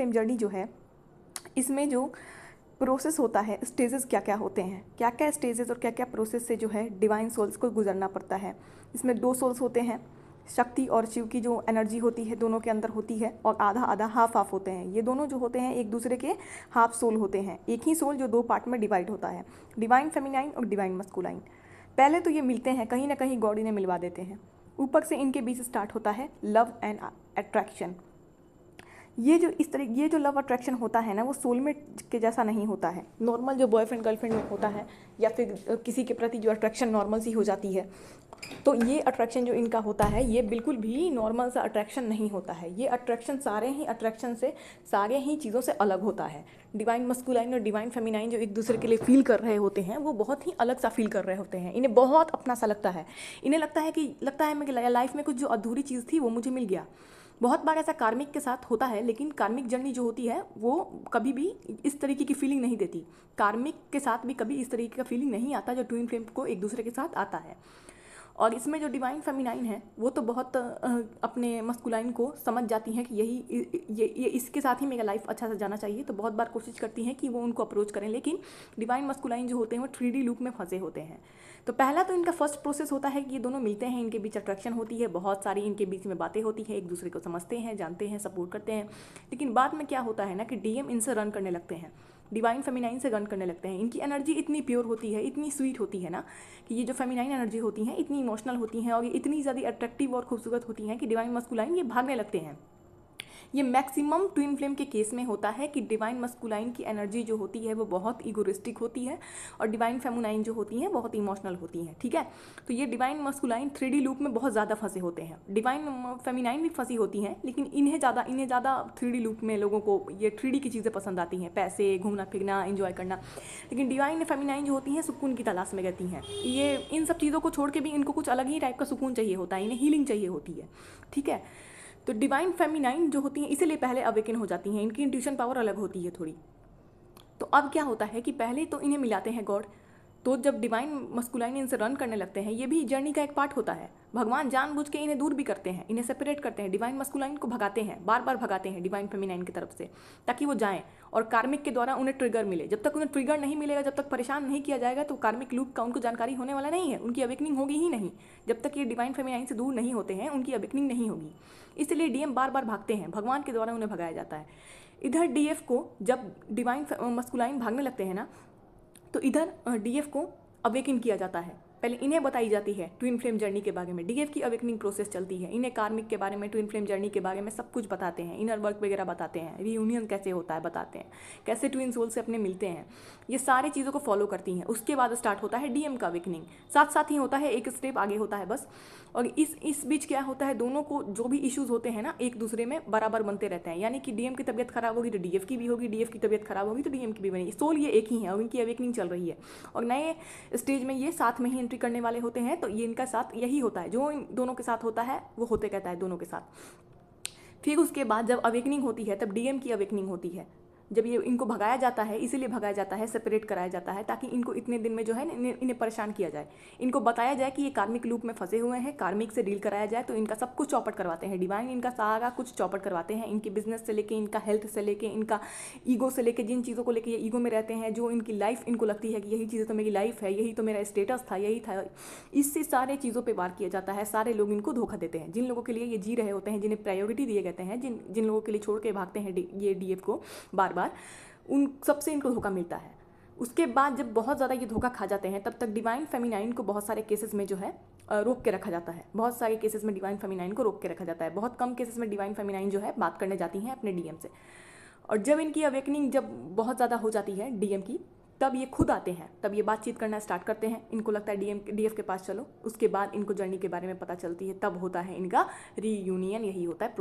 Flame journey जो है, इसमें जो प्रोसेस होता है, स्टेजेस क्या क्या होते हैं, क्या क्या स्टेजेस और क्या क्या प्रोसेस से जो है डिवाइन सोल्स को गुजरना पड़ता है। इसमें 2 सोल्स होते हैं, शक्ति और शिव की जो एनर्जी होती है दोनों के अंदर होती है, और आधा आधा हाफ हाफ होते हैं। ये दोनों जो होते हैं एक दूसरे के हाफ सोल होते हैं, एक ही सोल जो 2 पार्ट में डिवाइड होता है, डिवाइन फेमिनाइन और डिवाइन मस्कुलाइन। पहले तो ये मिलते हैं, कहीं ना कहीं गॉड इन्हें मिलवा देते हैं। ऊपर से इनके बीच स्टार्ट होता है लव एंड अट्रैक्शन। ये जो लव अट्रैक्शन होता है ना, वो सोलमेट के जैसा नहीं होता है। नॉर्मल जो बॉयफ्रेंड गर्लफ्रेंड में होता है, या फिर किसी के प्रति जो अट्रैक्शन नॉर्मल सी हो जाती है, तो ये अट्रैक्शन जो इनका होता है ये बिल्कुल भी नॉर्मल सा अट्रैक्शन नहीं होता है। ये अट्रैक्शन सारे ही चीज़ों से अलग होता है। डिवाइन मस्कुलाइन और डिवाइन फेमिनाइन जो एक दूसरे के लिए फील कर रहे होते हैं, वो बहुत ही अलग सा फील कर रहे होते हैं। इन्हें बहुत अपना सा लगता है। इन्हें लगता है मेरी लाइफ में कुछ जो अधूरी चीज़ थी वो मुझे मिल गया। बहुत बार ऐसा कार्मिक के साथ होता है, लेकिन कार्मिक जर्नी जो होती है वो कभी भी इस तरीके की फीलिंग नहीं देती। कार्मिक के साथ भी कभी इस तरीके का फीलिंग नहीं आता जो ट्विन फ्लेम को एक दूसरे के साथ आता है। और इसमें जो डिवाइन फेमिनाइन है वो तो बहुत अपने मस्कुलाइन को समझ जाती हैं कि ये इसके साथ ही मेरा लाइफ अच्छा से जाना चाहिए, तो बहुत बार कोशिश करती हैं कि वो उनको अप्रोच करें। लेकिन डिवाइन मस्कुलाइन जो होते हैं वो 3D लूप में फंसे होते हैं। तो पहला तो इनका फर्स्ट प्रोसेस होता है कि ये दोनों मिलते हैं, इनके बीच अट्रैक्शन होती है, बहुत सारी इनके बीच में बातें होती है, एक दूसरे को समझते हैं, जानते हैं, सपोर्ट करते हैं। लेकिन बाद में क्या होता है ना कि डीएम इनसे रन करने लगते हैं, डिवाइन फेमिनाइन से रन करने लगते हैं। इनकी एनर्जी इतनी प्योर होती है, इतनी स्वीट होती है ना, कि ये जो फेमिनाइन एनर्जी होती हैं इतनी इमोशनल होती हैं, और ये इतनी ज़्यादा अट्रैक्टिव और खूबसूरत होती हैं कि डिवाइन मस्कुलाइन ये भागने लगते हैं। ये मैक्सिमम ट्विन फ्लेम के केस में होता है कि डिवाइन मस्कुलाइन की एनर्जी जो होती है वो बहुत इगोरिस्टिक होती है, और डिवाइन फेमुनाइन जो होती हैं बहुत इमोशनल होती हैं। ठीक है, तो ये डिवाइन मस्कुलाइन 3D लूप में बहुत ज़्यादा फंसे होते हैं। डिवाइन फेमिनाइन भी फंसी होती हैं, लेकिन इन्हें ज़्यादा 3D लूप में लोगों को ये 3D की चीज़ें पसंद आती हैं, पैसे, घूमना फिरना, एंजॉय करना। लेकिन डिवाइन फेमिनाइन जो होती हैं सुकून की तलाश में रहती हैं। ये इन सब चीज़ों को छोड़ के भी इनको कुछ अलग ही टाइप का सुकून चाहिए होता है, इन्हें हीलिंग चाहिए होती है। ठीक है, तो डिवाइन फेमिनाइन जो होती हैं इसीलिए पहले अवेकन हो जाती हैं, इनकी इंट्यूशन पावर अलग होती है थोड़ी। तो अब क्या होता है कि पहले तो इन्हें मिलाते हैं गॉड, तो जब डिवाइन मस्कुलाइन इनसे रन करने लगते हैं, ये भी जर्नी का एक पार्ट होता है। भगवान जानबूझ के इन्हें दूर भी करते हैं, इन्हें सेपरेट करते हैं, डिवाइन मस्कुलाइन को भगाते हैं, बार बार भगाते हैं डिवाइन फेमिनाइन की तरफ से, ताकि वो जाएं और कार्मिक के द्वारा उन्हें ट्रिगर मिले। जब तक उन्हें ट्रिगर नहीं मिलेगा, जब तक परेशान नहीं किया जाएगा, तो कार्मिक लूप का उनको जानकारी होने वाला नहीं है, उनकी अवेकनिंग होगी ही नहीं। जब तक ये डिवाइन फेमिनाइन से दूर नहीं होते हैं उनकी अवेकनिंग नहीं होगी। इसलिए डीएम बार बार भागते हैं, भगवान के द्वारा उन्हें भगाया जाता है। इधर डीएफ को जब डिवाइन मस्कुलाइन भागने लगते हैं ना, तो इधर डीएफ को अवेकन किया जाता है। पहले इन्हें बताई जाती है ट्विन फ्लेम जर्नी के बारे में, डीएफ की अवेकनिंग प्रोसेस चलती है, इन्हें कार्मिक के बारे में, ट्विन फ्लेम जर्नी के बारे में सब कुछ बताते हैं, इनर वर्क वगैरह बताते हैं, रीयूनियन कैसे होता है बताते हैं, कैसे ट्विन सोल से अपने मिलते हैं, ये सारी चीज़ों को फॉलो करती हैं। उसके बाद स्टार्ट होता है डीएम का अवेकनिंग, साथ साथ ही होता है, एक स्टेप आगे होता है बस। और इस बीच क्या होता है, दोनों को जो भी इश्यूज होते हैं ना एक दूसरे में बराबर बनते रहते हैं। यानी कि डीएम की तबीयत खराब होगी तो डीएफ की भी होगी, डीएफ की तबीयत खराब होगी तो डीएम की भी बनेगी। सोल ये एक ही है और इनकी अवेकनिंग चल रही है, और नए स्टेज में ये साथ में ही एंट्री करने वाले होते हैं। तो ये इनका साथ यही होता है, जो इन दोनों के साथ होता है वो होते कहता है दोनों के साथ। फिर उसके बाद जब अवेकनिंग होती है तब डीएम की अवेकनिंग होती है। जब ये इनको भगाया जाता है, इसीलिए भगाया जाता है, सेपरेट कराया जाता है, ताकि इनको इतने दिन में जो है इन्हें परेशान किया जाए, इनको बताया जाए कि ये कार्मिक लूप में फंसे हुए हैं, कार्मिक से डील कराया जाए। तो इनका सब कुछ चौपट करवाते हैं डिवाइन, इनका सारा कुछ चौपट करवाते हैं, इनके बिजनेस से लेके, इनका हेल्थ से लेके, इनका ईगो से लेके, जिन चीज़ों को लेके ये ईगो में रहते हैं, जो इनकी लाइफ इनको लगती है कि यही चीज़ें तो मेरी लाइफ है, यही तो मेरा स्टेटस था, यही था, इससे सारे चीज़ों पर वार किया जाता है। सारे लोग इनको धोखा देते हैं, जिन लोगों के लिए ये जी रहे होते हैं, जिन्हें प्रायोरिटी दिए जाते हैं, जिन लोगों के लिए छोड़ के भागते हैं ये डीएफ को बार बार, उन सबसे इनको धोखा मिलता है। उसके बाद जब बहुत ज़्यादा ये धोखा खा जाते हैं, तब तक डिवाइन फेमिनाइन को बहुत सारे केसेस में जो है रोक के रखा जाता है। बहुत सारे केसेस में डिवाइन फेमिनाइन को रोक के रखा जाता है। बहुत कम केसेस में डिवाइन फेमिनाइन जो है बात करने जाती हैं अपने डीएम से। और जब इनकी अवेकनिंग जब बहुत ज़्यादा हो जाती है डीएम की, तब ये खुद आते हैं, तब ये बातचीत करना स्टार्ट करते हैं। इनको लगता है डीएफ के पास चलो, उसके बाद इनको जर्नी के बारे में पता चलती है, तब होता है इनका रीयूनियन, यही होता है।